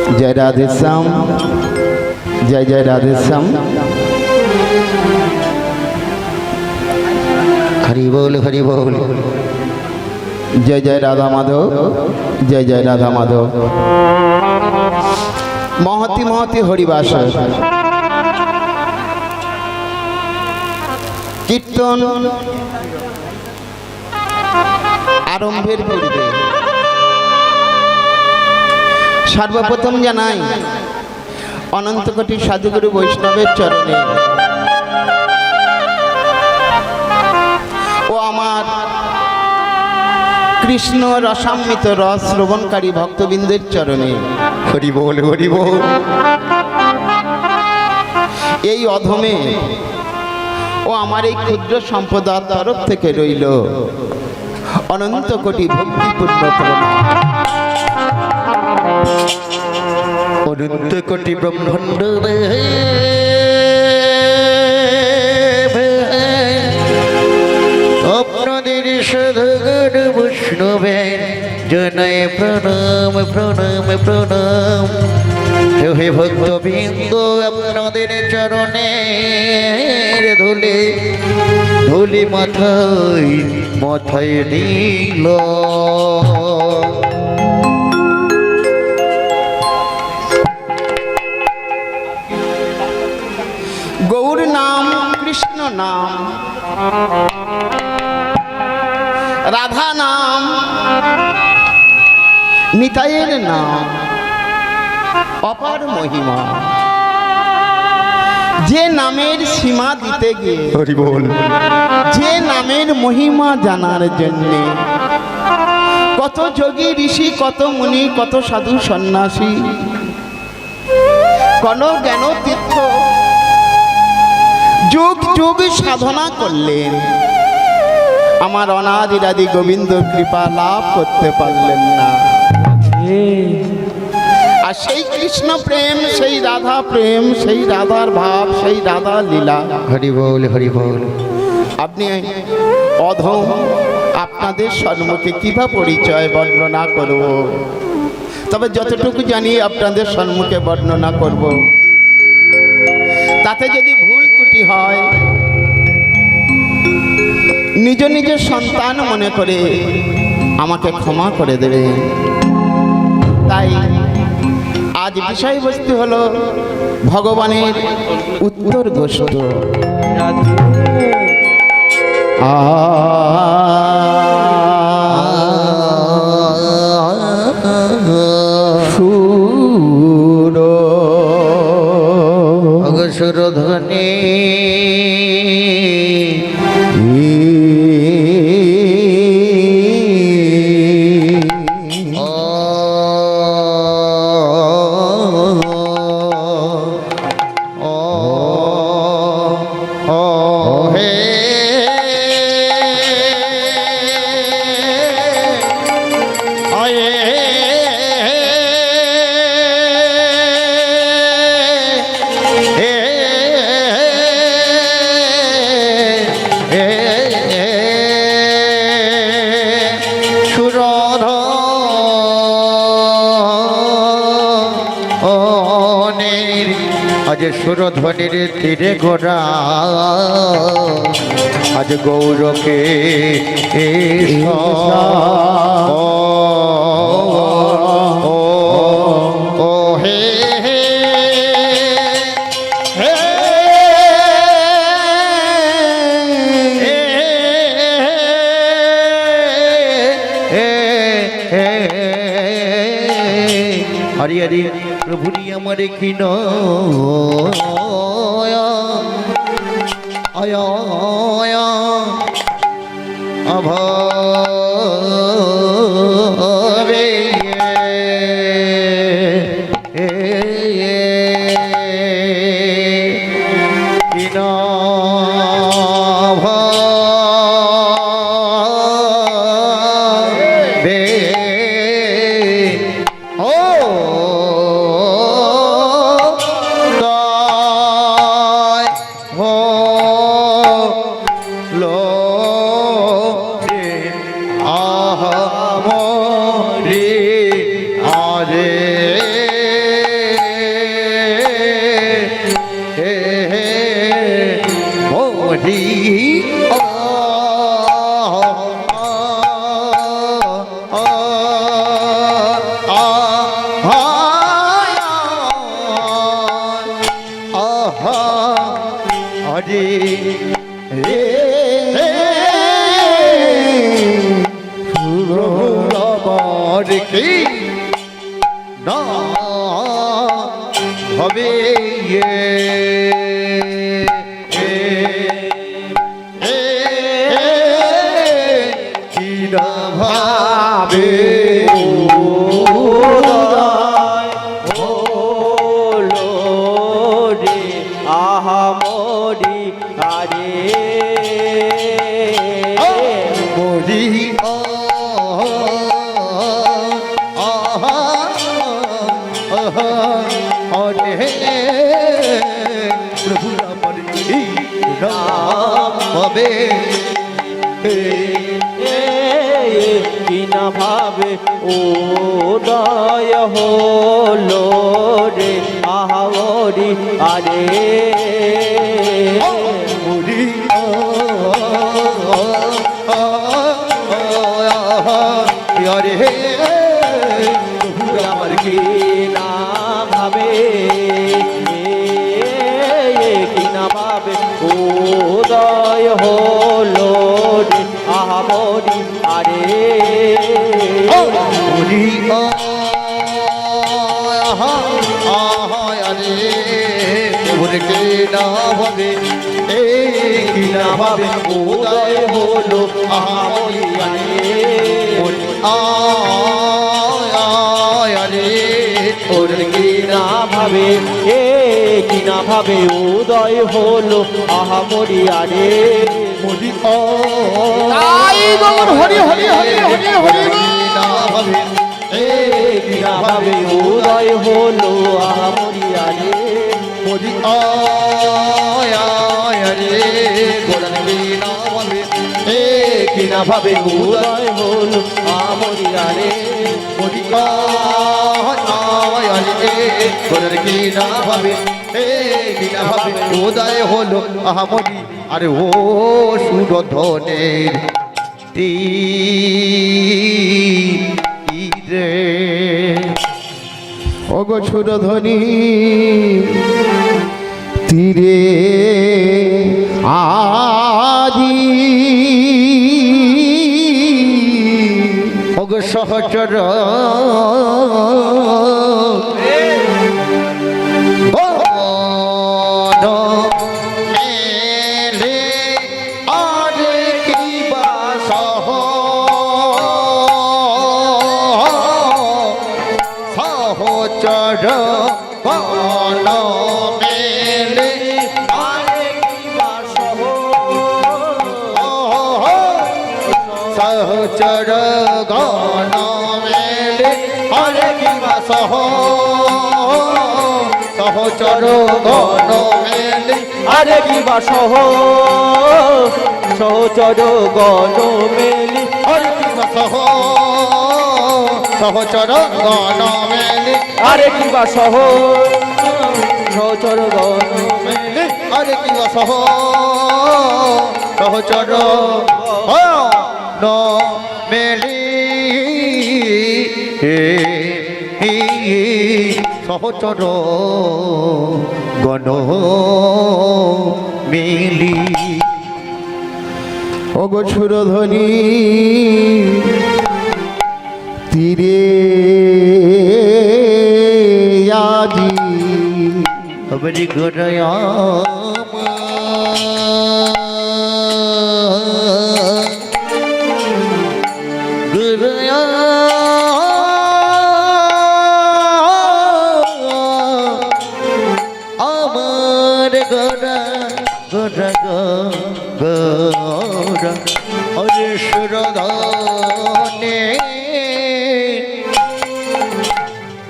जय राधे श्याम, जय जय राधे श्याम। हरि बोल हरि बोल। जय जय राधा माधव, जय जय राधा माधव। महती महती हरिबास कीर्तन आरम्भের পূর্বে সর্বপ্রথম জানাই অনন্ত কোটি সাধুগুরু বৈষ্ণবের চরণে ও আমার কৃষ্ণ রসামৃত রস শ্রবণকারী ভক্তবৃন্দের চরণে হরি বল হরি বল। এই অধমে ও আমার এই ক্ষুদ্র সম্প্রদায়ের তরফ থেকে রইল অনন্ত কোটি ভক্তিপূর্ণ প্রণাম। অনন্ত কোটি ব্রহ্মাণ্ড আপনাদের সাধুগুণ বৈষ্ণবের জনায় প্রণাম প্রণাম প্রণাম। হে ভক্তবৃন্দ, আপনাদের চরণের ধুলি ধুলি মাথায় মাথায় দিল। গৌর নাম কৃষ্ণ নাম, রাধা নাম, নিতাইয়ের নাম অপার মহিমা। যে নামের সীমা দিতে গিয়ে হরি বল, যে নামের মহিমা জানার জন্য কত যোগী ঋষি, কত মুনি, কত সাধু সন্ন্যাসী, কোন জ্ঞান তীর্থ যুগ যুগ সাধনা করলেন, আমার অনাদিরাদি গোবিন্দ কৃপা লাভ করতে পারলেন না। আর সেই কৃষ্ণ প্রেম, সেই রাধা প্রেম, সেই রাধার ভাব, সেই রাধা লীলা হরি বল হরি বল। আপনি অধম, আপনাদের সম্মুখে কিভাবে পরিচয় বর্ণনা করব? তবে যতটুকু জানি আপনাদের সম্মুখে বর্ণনা করব। তাতে যদি ভুল ত্রুটি হয় নিজ নিজ সন্তান মনে করে আমাকে ক্ষমা করে দেবেন। তাই আজ বিষয়বস্তু হলো ভগবানের উত্তর গোষ্ঠ। সুরধ্বনি আজ সুরধ্বনির তীরে গোরা আজ গৌরকে হে हरि हरि प्रभुरी हमारे किन आया आया अभावे किन হরে আমার কি না হবে কি না ভাবে হলো রে আহা মরি আরে মরি হরে প্রভু আমার কি নাম হবে কি না ভাবে ও দয় হলো রে আহা মরি আরে মরি হরে প্রভু আমার কি না ভাবে কি না ভাবে উদয় হলো রে আহা মরি আরে মরি আরে প্রভুর কি না হবে কি না ভাবে উদয় হলো আহা মরি আরে আরে তোর কি না ভাবে কি না ভাবে উদয় হলো আহা মরি আরে মরি তাই গৌর হরি হরি হরি হরি হরি না হবে কি না ভাবে উদয় হলো আহা মরি আরে মরি আরে গোড়ান কি না হবে কি না ভাবে উদয় হলো আহা মরি আরে মরি আরে গোড়ান কি না হবে কি না হবে উদয় হলো আহামরি আরে ও সুরধনের তীরে ওগো সুরধ্বনি তীরে আজি ওগো সহচর মেলে আরে কি বাসহ সহচর বন মেলে আরে কি বাসহ সহচর গণ মেলে হরে কিবা সহচর গণ মেলে আরে কি বাসহ সহচর গণ মেলি হরে কিবা সহচর গণ মেলে আরে কি বাসহ সহচর গণ মেলে হরে কিবা সহচর ন মেলি সহচর গণ মিলি ওগো সুরধ্বনি তীরে আজি হবরি গরয়াম আমার গরা গরা গরা হরে সুরধনে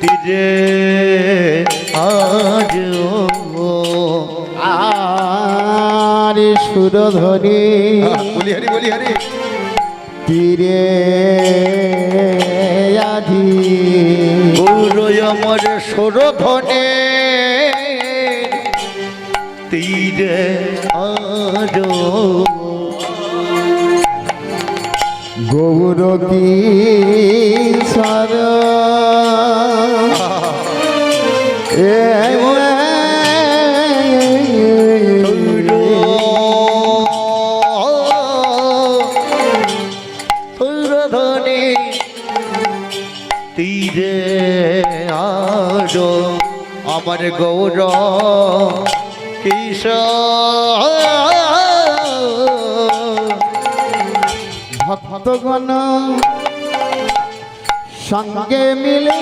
তীরে আজ আরে সুরধ্বনি বলি হরি তীরে আজি গৌরয় আমার সুরধনে তীরে আজ গৌর কি সর আমার গৌর কিশোর ভক্তগণ সঙ্গে মিলে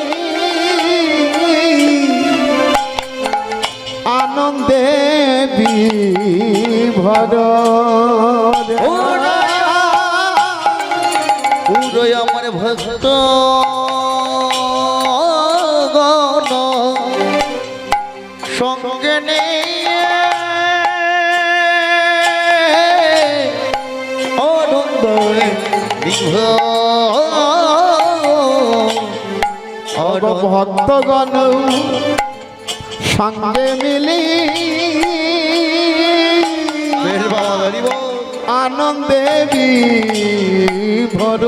আনন্দে বিভোর পুরো আমার ভক্ত গণ সঙ্গে নিয়ে আনন্দ ভক্তগণ সঙ্গে মিলি আনন্দে বিভোর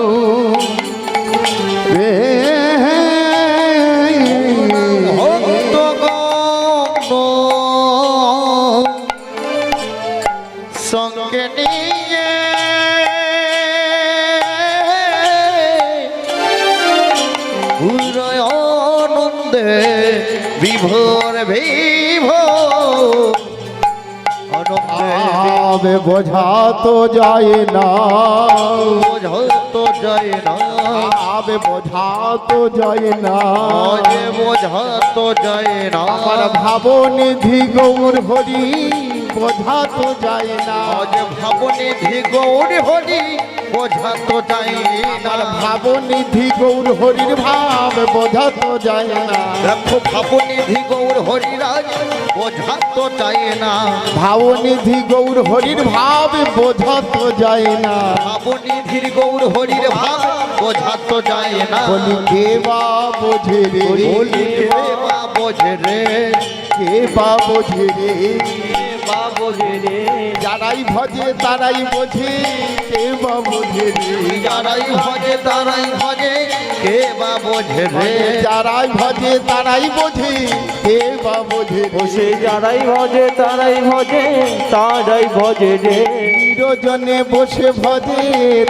সঙ্গে নিয়ে আনন্দে বিভোর বিভোর আবে বোঝা তো যায় না বোঝাতো যায় না আবে বোঝা তো যায় না যে বোঝাতো যায় না আমার ভাবনিধি গৌর হরি বোঝা তো যায় না যে ভাবনিধি গৌর হরি বোঝাতো যায় না আর ভাবনিধি গৌর হরির ভাব বোঝা তো যায় না দেখো ভাবনিধি গৌর হরিরাজ বোঝাতো যায় না ভাবনিধি গৌর হরির ভাব বোঝা তো যায় না ভাবনিধির গৌর হরির ভাব বোঝাতো যায় না বলি কে বা বোঝে রে বলি কে বা বোঝে রে কে বা বোঝে রে বাবু রে যারাই ভজে তারাই বোঝে কে বা বোঝে রে যারাই ভজে তারাই ভজে কে বা বোঝে রে যারাই ভজে তারাই বোঝে কে বা বোঝে রে বসে যারাই ভজে তারাই ভজে তারাই ভজে রে নিরজনে বসে ভজে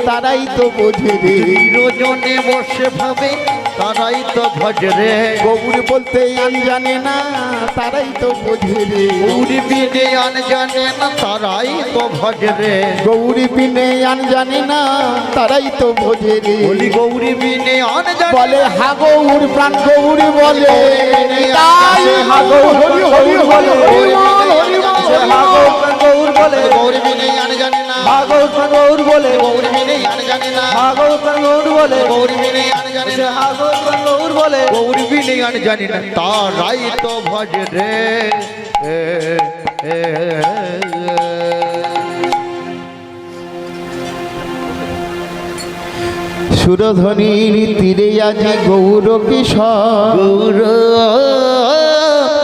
তারাই তো বোঝে রে নিরজনে বসে ভাবে তারাই তো ভজে রে গৌর বলতে আন জানে না তারাই তো বোঝে রে গৌরী বিনে আন জানে না তারাই তো ভজে রে গৌরী বিনে আন জানে না তারাই তো বোঝে রে বলি গৌরী বিনে আন জানে বলে হা গৌর প্রাণ গৌরী বলে তাই হা গৌর হরি হরি বলে হরি গৌর বলে গৌরী বিনে আন জানে না ভাগবত গৌর বলে গৌরী বিনে আন জানে না ভাগবত গৌর বলে গৌরী বিনে আন জানে না ভাগবত গৌর বলে গৌরী বিনে আন জানে না তারাই তো ভজে রে সুরধ্বনির তীরে আজি গৌর কিশোর গৌর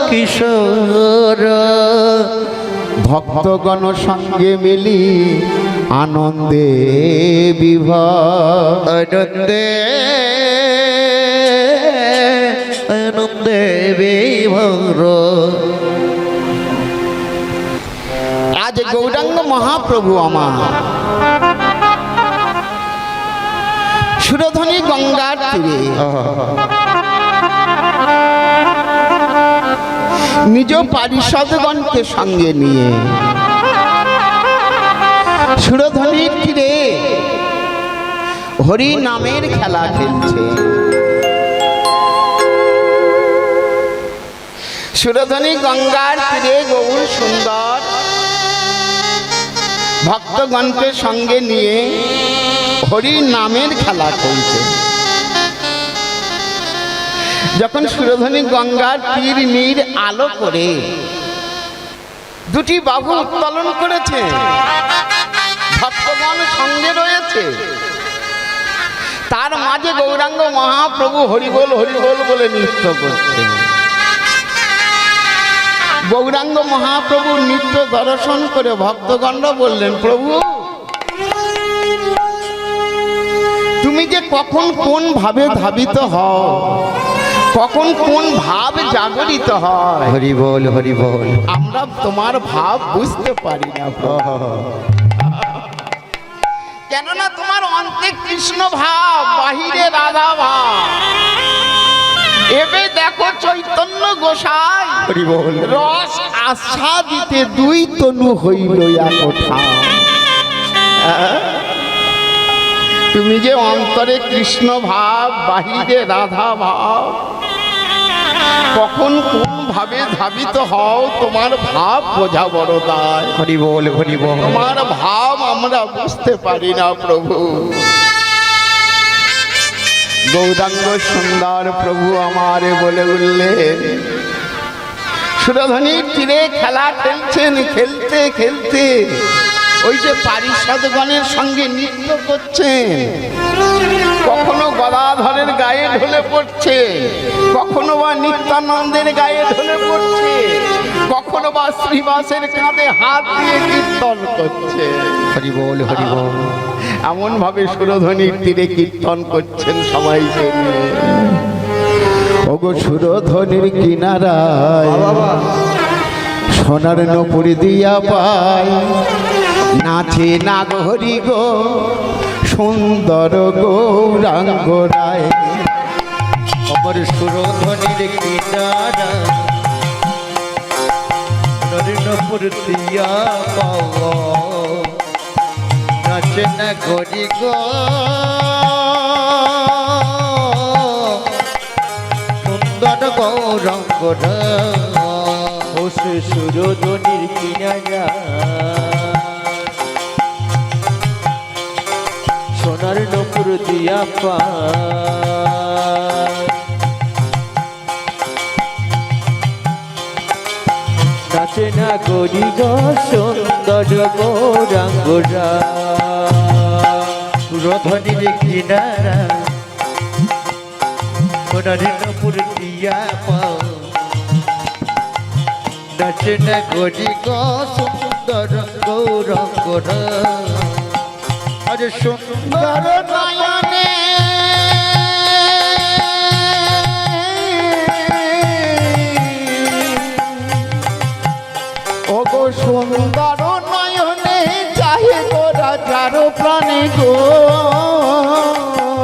কিশোর ভক্তগণ সঙ্গে মিলি আনন্দে বিভোর আনন্দে আনন্দে বিভোর আজ গৌরাঙ্গ মহাপ্রভু আমার সুরধ্বনি গঙ্গার তীরে নিজ পারিষদগণকে সঙ্গে নিয়ে সুরধ্বনির তীরে হরি নামের খেলা খেলছে। সুরধ্বনি গঙ্গার তীরে গৌর সুন্দর ভক্তগণকে সঙ্গে নিয়ে হরি নামের খেলা খেলছে। যখন সুরধ্বনি গঙ্গার তীর নীর আলো করে দুটি বাহু উত্তোলন করেছে, ভক্তগণ সঙ্গে রয়েছে, তার মাঝে গৌরাঙ্গ মহাপ্রভু হরিবোল হরিবোল বলে নৃত্য করছে। গৌরাঙ্গ মহাপ্রভু নৃত্য দর্শন করে ভক্তগণরা বললেন, প্রভু তুমি যে কখন কোন ভাবে ধাবিত হও, কখন কোন ভাব জাগরিত হয়, হরি বল হরি বল, আমরা তোমার ভাব বুঝতে পারি না। কেননা তোমার অন্তে কৃষ্ণ ভাব, বাহিরে রাধা ভাব। এবে দেখো চৈতন্য গোসাই হরি বল রস আস্বাদিতে দুই তনু হইল একঠা। তুমি যে অন্তরে কৃষ্ণ ভাব, বাহিরে রাধা ভাব, কখন কোন ভাবে ধাবিত হও তোমার ভাব বোঝা বড় দায়। হরি বল হরি বল তোমার ভাব আমরা বুঝতে পারি না প্রভু। গৌরাঙ্গ সুন্দর প্রভু আমারে বলে উঠলেন, সুরধনির তীরে খেলা খেলছেন, খেলতে খেলতে ওই যে পারিষদগণের সঙ্গে নৃত্য করছেন, কখনো গদাধরের গায়ে ঢলে পড়ছে, কখনো বা নিত্যানন্দের গায়ে ঢলে পড়ছে, কখনো বা শ্রীবাসের কাঁধে হাত দিয়ে কীর্তন করছে। হরি বল হরি বল এমন ভাবে সুরধনির তীরে কীর্তন করছেন সবাইকে নিয়ে। ওগো সুরধনির কিনারায় সোনার নপুর দিয়া পাই, নাচে নাগহরি গো সুন্দর গৌরাঙ্গ রায়। আমার সুরধনির কিনারা নরেন্দ্রপুর দিয়া পাওয়া, নাচে না গরি গো সুন্দর গৌরঙ্গ ও সে সুরধনির কিনারা সোনার নপুর দিয়া পায়, নাচে না গরি গো সুন্দর গৌরাঙ্গ রায়। সুরধনির কিনারা নরেন্দ্রপুর দিয়া পাও, নাচে না গরি গো সুন্দর গৌরঙ্গ আরে সুন্দর নয়নে ওগো সুন্দর নয়নে চাহে গো রাজার প্রাণে গো।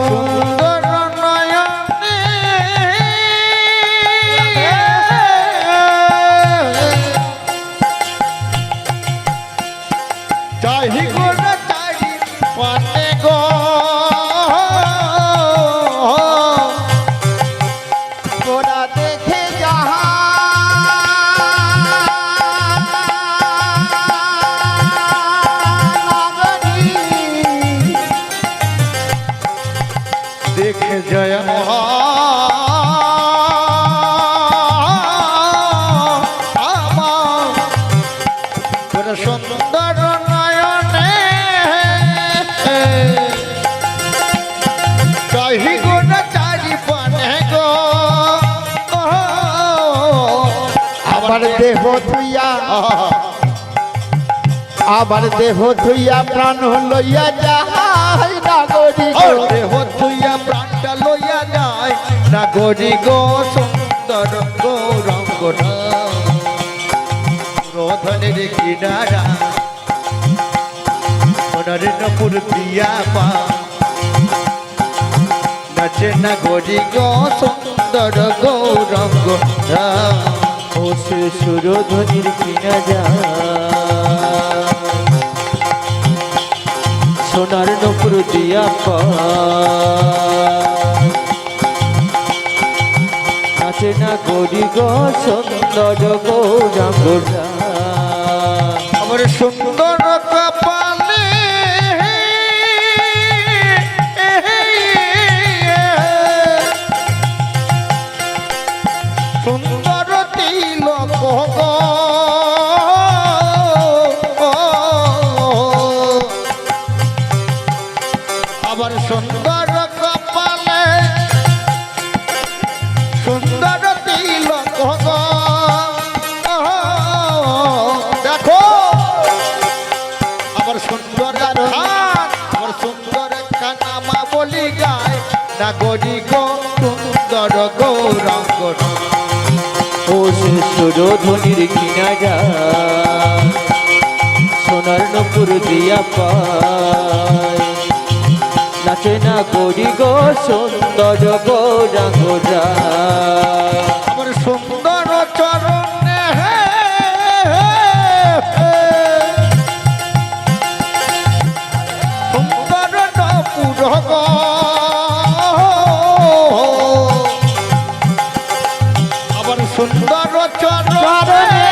সুন্দর নয়নে চাহি গো না চাহি পানে গো গোরা দেখে যাহা দেখে জয় আমার সুন্দর নয়নে চাহি গো না চারি পানে গো আবার দেহ ধুইয়া, আবার দেহ ধুইয়া প্রাণ লইয়া যাহাই নাগরিক। দেহ তুইয়া প্রাণটা লইয়া যায় না গরি গো সুন্দর গৌরঙ্গ রোধনের কিনারা নরেন্দ্রপুর দিয়া পা, নাচে না গরি গো সুন্দর গৌরঙ্গ ও সে সুরধনির কিনারা সোনার নপুর দিয়া পায়, নাচে না গরি গো সুন্দর গৌরাঙ্গ রায়। আমার সুন্দর কপালে সুন্দর তিলক গো আবার সুন্দর কপালে সুন্দর তিলক গো দেখো আবার সুন্দর আবার সুন্দর কানামা বলি গায় না গরি গো সুন্দর গৌরঙ্গ ও সে সুরধনির কিনারা সোনার নপুর দিয়া পায়, নাচে না গরি গো সুন্দর গৌরাঙ্গরা। আমার সুন্দর চরণে সুন্দর নপুর গো আমার সুন্দর চরণে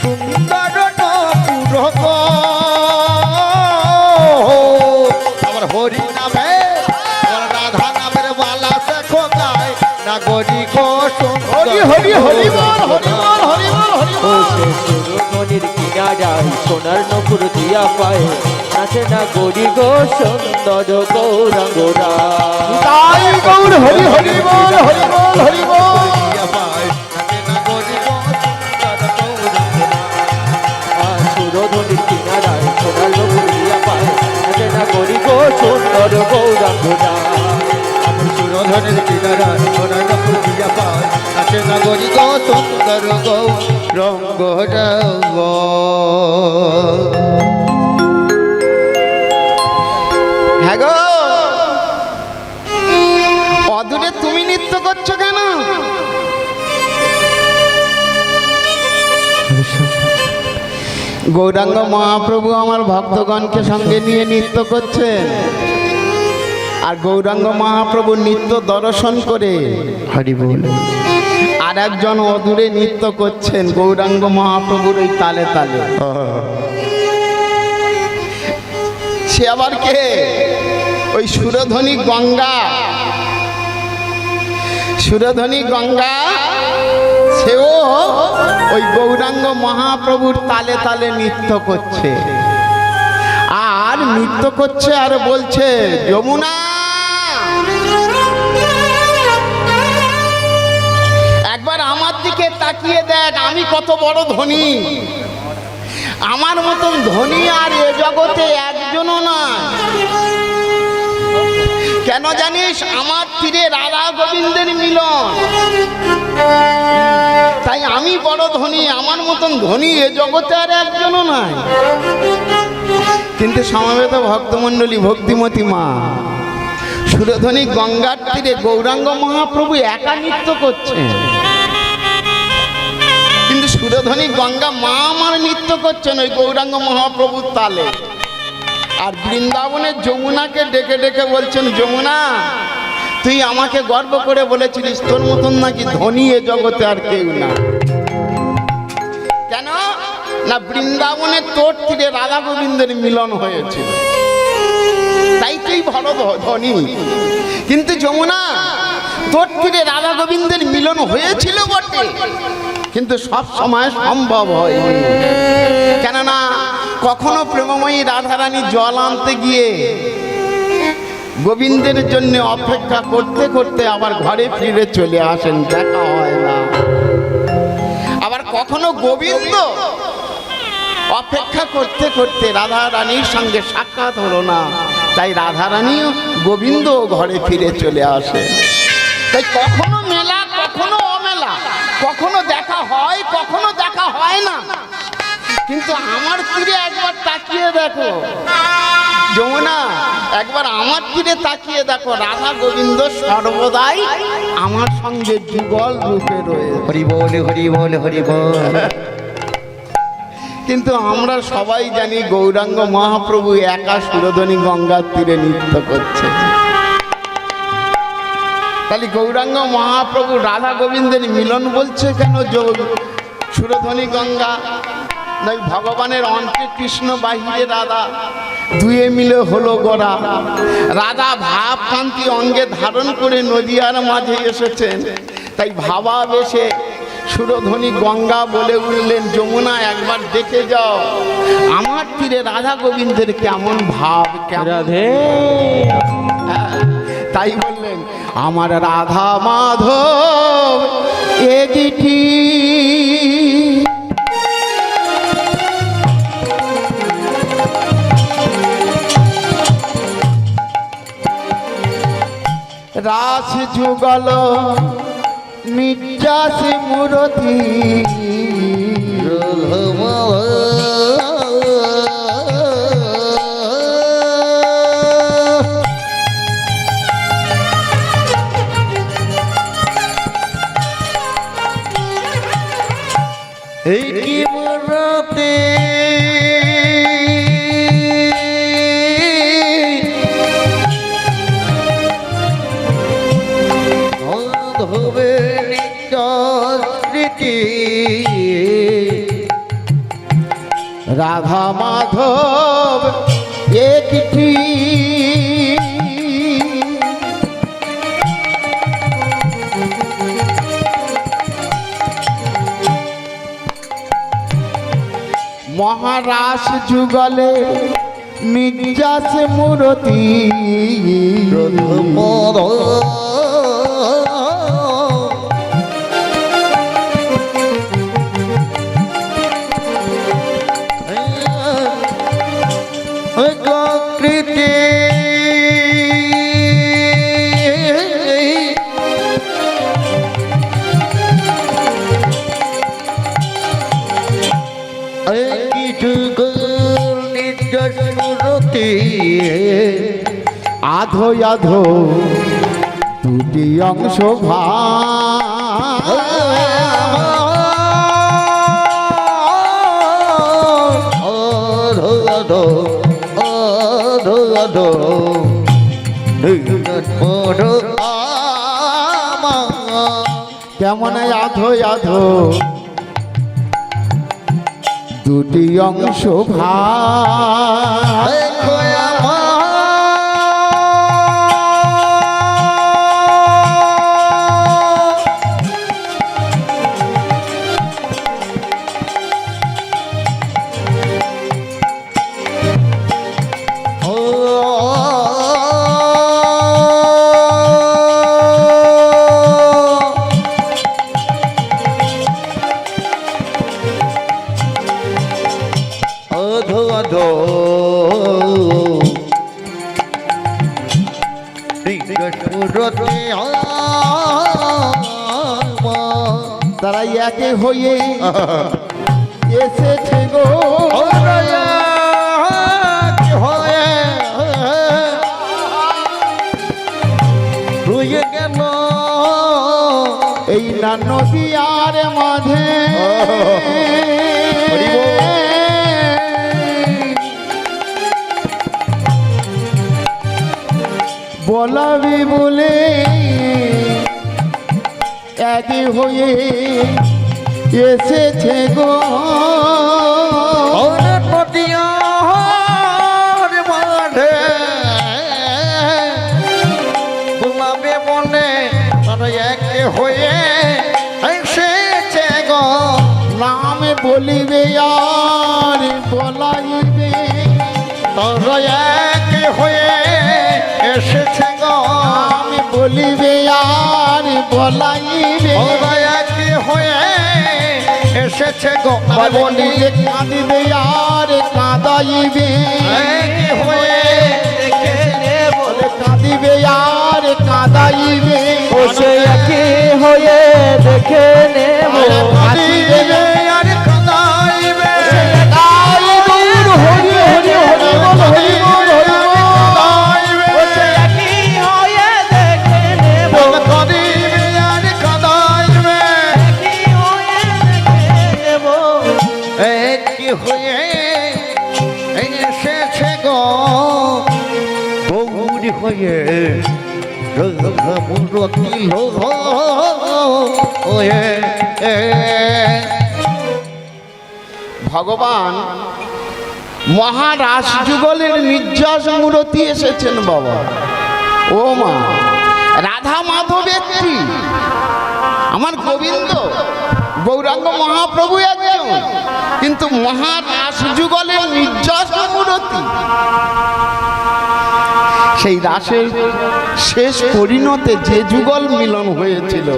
সুন্দর নপুর গো আমার হরি নামে আমার রাধা নামের বালা দেখো গায় না গরি গো হরি হরি হরি বল হরি বল হরি বল হরি ও সে সুরমণির কিনারায় সোনার নপুর দিয়া পায় নাচে না গরি গো সুন্দর গৌরাঙ্গরা। তাই গৌর হরি হরি বল হরি বল হরি বল। সুরধনির কিনারায় সোনার নপুর দিয়া পায় নাচে না গরি গো সুন্দর গৌরাঙ্গরা। সুরধনের কিনারা সোনার নপুর দিয়া পায় আছে না গরি গো সুন্দর গো রঙ্গ রঙ্গ। হ্যাঁ গো, অদূরে তুমি নৃত্য করছো কেন? গৌরাঙ্গ মহাপ্রভু আমার ভক্তগণকে সঙ্গে নিয়ে নৃত্য করছেন, আর গৌরাঙ্গ মহাপ্রভু নৃত্য দর্শন করে হরি বল আর একজন অদূরে নৃত্য করছেন গৌরাঙ্গ মহাপ্রভুর ওই তালে তালে। সে আবার কে? ওই সুরধ্বনি গঙ্গা। সুরধ্বনি গঙ্গা সেও ওই গৌরাঙ্গ মহাপ্রভুর তালে তালে নৃত্য করছে, আর নৃত্য করছে আর বলছে, যমুনা একবার আমার দিকে তাকিয়ে দেখ, আমি কত বড় ধনী। আমার মতন ধনী আর এ জগতে একজনও না। কেন জানিস? আমার তীরে রাধা গোবিন্দের মিলন, তাই আমি বড় ধনী। আমার মতন ধনী এ জগতে আর একজনও নাই। কিন্তু সমবেত ভক্তমণ্ডলী, ভক্তিমতী মা, সুরধ্বনি গঙ্গার তীরে গৌরাঙ্গ মহাপ্রভু একা নৃত্য করছেন, কিন্তু সুরধ্বনি গঙ্গা মা আমার নৃত্য করছেন ওই গৌরাঙ্গ মহাপ্রভুর তালে। আর বৃন্দাবনের যমুনাকে ডেকে ডেকে বলছেন, যমুনা তুই আমাকে গর্ব করে বলেছিলিস তোর মতন নাকি ধনী এ জগতে আর কেউ না। কেন না? বৃন্দাবনের তোর তীরে রাধা গোবিন্দের মিলন হয়েছিল, তাই তুই বড় ধনী। কিন্তু যমুনা, তোর তীরে রাধা গোবিন্দের মিলন হয়েছিল বটে, কিন্তু সব সময় সম্ভব হয়নি। কেননা কখনো প্রেমময়ী রাধারানী জল আনতে গিয়ে গোবিন্দের জন্য অপেক্ষা করতে করতে আবার ঘরে ফিরে চলে আসেন, দেখা হয় না। আবার কখনো গোবিন্দ অপেক্ষা করতে করতে রাধা রানীর সঙ্গে সাক্ষাৎ হলো না, তাই রাধা রানীও গোবিন্দ ঘরে ফিরে চলে আসে। তাই কখনো মেলা, কখনো অমেলা, কখনো দেখা হয়, কখনো দেখা হয় না। কিন্তু আমার তীরে একবার তাকিয়ে দেখো যমুনা, একবার আমার তীরে তাকিয়ে দেখো, রাধা গোবিন্দ সর্বদাই আমার সঙ্গে যুগল রূপে রয়েছে। হরি বল হরি বল হরি বল। কিন্তু আমরা সবাই জানি গৌরাঙ্গ মহাপ্রভু একা সুরধ্বনি গঙ্গার তীরে নৃত্য করছে। তাহলে গৌরাঙ্গ মহাপ্রভু রাধা গোবিন্দের মিলন বলছে কেন? সুরধ্বনি গঙ্গা নয়, ভগবানের অন্তে কৃষ্ণ, বাহিরে রাধা, দুয়ে মিলে হলো গোরা। রাধা ভাব কান্তি অঙ্গে ধারণ করে নদিয়ার মাঝে এসেছেন, তাই ভাবা বেশে সুরধ্বনি গঙ্গা বলে উঠলেন, যমুনা একবার দেখে যাও আমার তীরে রাধা গোবিন্দের কেমন ভাব, কেমন রাধে। তাই বললেন, আমার রাধা মাধব এ দিটি রাস যুগল নির্যাসে মূরতি এই কি মরতে ধবে স্মৃতি রাধা মাধব একটি মহারাস যুগলে নির্যাস মূরতি মর কৃতি কিছু নিজ স্মৃতি আধো আধো দুটি অংশ কেমন আধো আধো দুটি অংশ অধো অধো সুরতে তারা একে হয়ে এসেছে গো রুয়ে গেল এই না নদিয়ার মাঝে বলাবি বলে একই হয়ে এসেছে গো নদিয়ার মাঠে গোলাপে বনে তারা একে হয়ে এসেছে গো নাম বলিবে আর বলাইবে তারা একে হয়ে এসেছে গো আমি বলিবে আর বলাইবে তারা একে হয়ে এসেছে গো বলিবে কাঁদিবে আর কাঁদাইবে একে হয়ে বলে কাঁদিবে আর কাঁদাইবে বসে একই হয়ে দেখে নেব হাসিবে আর কাঁদাইবে তাই দূর হরি হরি হরি বল হরি বল হরি বল বসে একই হয়ে দেখে নেব কাঁদিবে আর কাঁদাইবে একই হয়ে দেখে নেব একই হয়ে এসেছে গো গৌরী হয়ে মূরতি হয়ে ভগবান মহারাস যুগলের নির্যাস মূরতি এসেছেন বাবা ও মা রাধা মাধব একটি আমার গোবিন্দ গৌরাঙ্গ মহাপ্রভু একজন কিন্তু মহারাস যুগলের নির্যাস মূরতি সেই রাসের শেষ পরিণতে যে যুগল মিলন হয়েছিল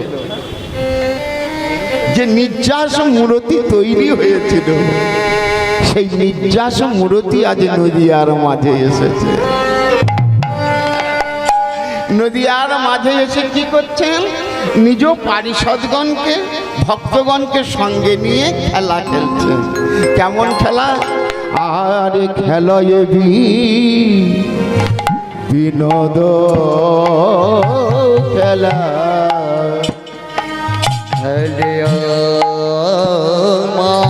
যে নির্যাস মূরতি তৈরি হয়েছিল সেই নির্যাস মূরতি আজ নদিয়ার মাঝে এসেছে নদিয়ার মাঝে এসে কি করছেন নিজ পারিষদগণকে ভক্তগণকে সঙ্গে নিয়ে খেলা খেলছেন কেমন খেলা আরে খেলয়ে বিনোদ খেলা হরে মা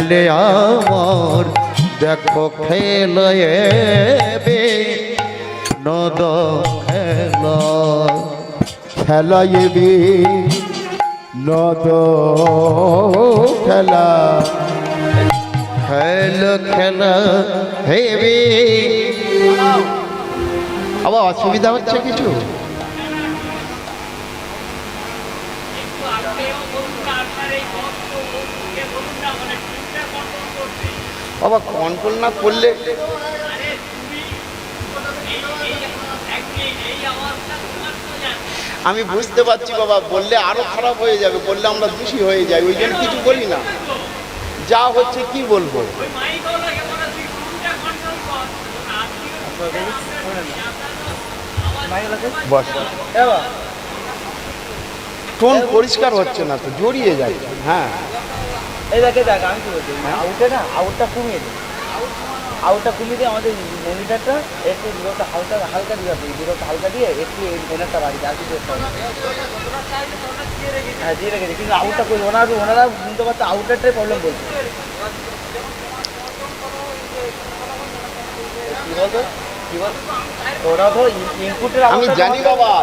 খেলে আমার দেখো খেলে নদ খেলা খেলা এবি নদ খেলা খেল খেলা হেবি। আবার অসুবিধা হচ্ছে কিছু? বাবা কন্ট্রোল না করলে আমি বুঝতে পারছি বাবা, বললে আরো খারাপ হয়ে যাবে, বললে আমরা দোষী হয়ে যাই, ওই জন্য কিছু বলি না। যা হচ্ছে কি বলবো। বস, টোন পরিষ্কার হচ্ছে না তো, জড়িয়ে যায়। হ্যাঁ এই দেখে দেখ আমি কি বলছি, আউটে না আউটটা কমিয়ে দিই, আউটটা কমিয়ে দিয়ে আমাদের মনিটরটা একটু দূরত্ব হালকা হালকা দিয়ে হবে, দূরত্ব হালকা দিয়ে একটু এই মনিটরটা বাড়ি আর কিছু একটা হ্যাঁ দিয়ে রেখেছি, কিন্তু আউটটা করি ওনারা শুনতে পাচ্ছে, আউটারটাই প্রবলেম বলছে। কী বলতো কী বল, ওরা তো ইনপুটের আমি জানি বাবা।